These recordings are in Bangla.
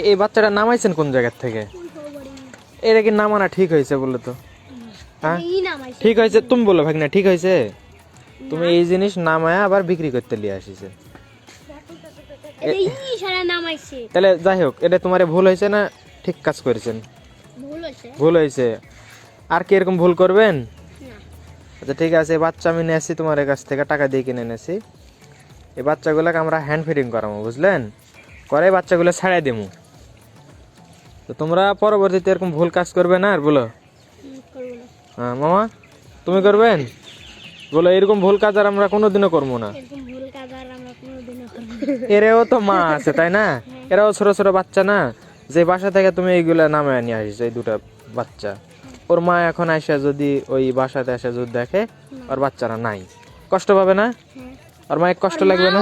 এই বাচ্চাটা নামাইছেন কোন জায়গা থেকে? এটা কি নামানো ঠিক হয়েছে বলো তো? হ্যাঁ ঠিক হয়েছে, তুমি বলো ভাগনা ঠিক হয়েছে? তুমি এই জিনিস নামায়া আবার বিক্রি করতে নিয়ে আসিছে, তাহলে যাই হোক, এটা তোমার ভুল হয়েছে না ঠিক কাজ করেছেন? ভুল হয়েছে। আর কি এরকম ভুল করবেন? আচ্ছা ঠিক আছে, বাচ্চা আমি নিয়েছি তোমার কাছ থেকে, টাকা দিয়ে কিনে এনেছি। এই বাচ্চাগুলোকে আমরা হ্যান্ড ফিডিং করাবো, বুঝলেন? করে বাচ্চাগুলো ছাড়াই দেবো। তো তোমরা পরবর্তীতে এরকম ভুল কাজ করবে না আর, বলো। হ্যাঁ মামা, তুমি করবেন? বলো এরকম ভুল কাজ আর আমরা কোনোদিনও করবো না। এরাও তো মা আছে তাই না? এরাও ছোট ছোট বাচ্চা না? যে বাসা থেকে তুমি এইগুলা নামায় নিয়ে আসছো, এই দুটা বাচ্চা, ওর মা এখন আসে যদি ওই বাসাতে এসে যদি দেখে ওর বাচ্চারা নাই, কষ্ট পাবে না? আর মায়ের কষ্ট লাগবে না?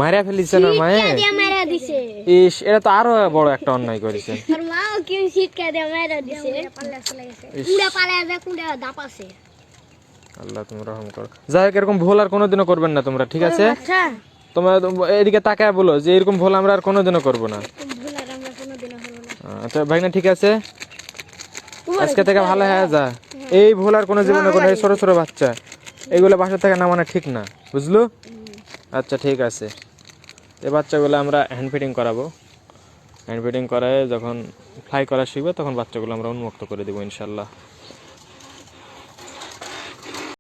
মারা ফেলিছে না মায়ে? ইস, এটা তো আরো বড় একটা অন্যায় করেছে। আল্লাহ তুমি রহম করো। যাই হোক, এরকম ভুল আর কোনোদিনও করবেন না তোমরা, ঠিক আছে? তোমরা এদিকে তাকায় বলো যে এরকম ভুল আমরা আর কোনোদিনও করবো না। আচ্ছা ভাই না, ঠিক আছে, আজকে থেকে ভালো হয়ে যা। এই ভুল আর কোনো জীবনে কোনো, ছোট ছোট বাচ্চা এগুলো বাসা থেকে নামানো ঠিক না, বুঝলো? আচ্ছা ঠিক আছে, এই বাচ্চাগুলো আমরা হ্যান্ড ফিডিং করাবো। হ্যান্ড ফিডিং করায় যখন ফ্লাই করা শিখবে তখন বাচ্চাগুলো আমরা উন্মুক্ত করে দেবো ইনশাল্লাহ।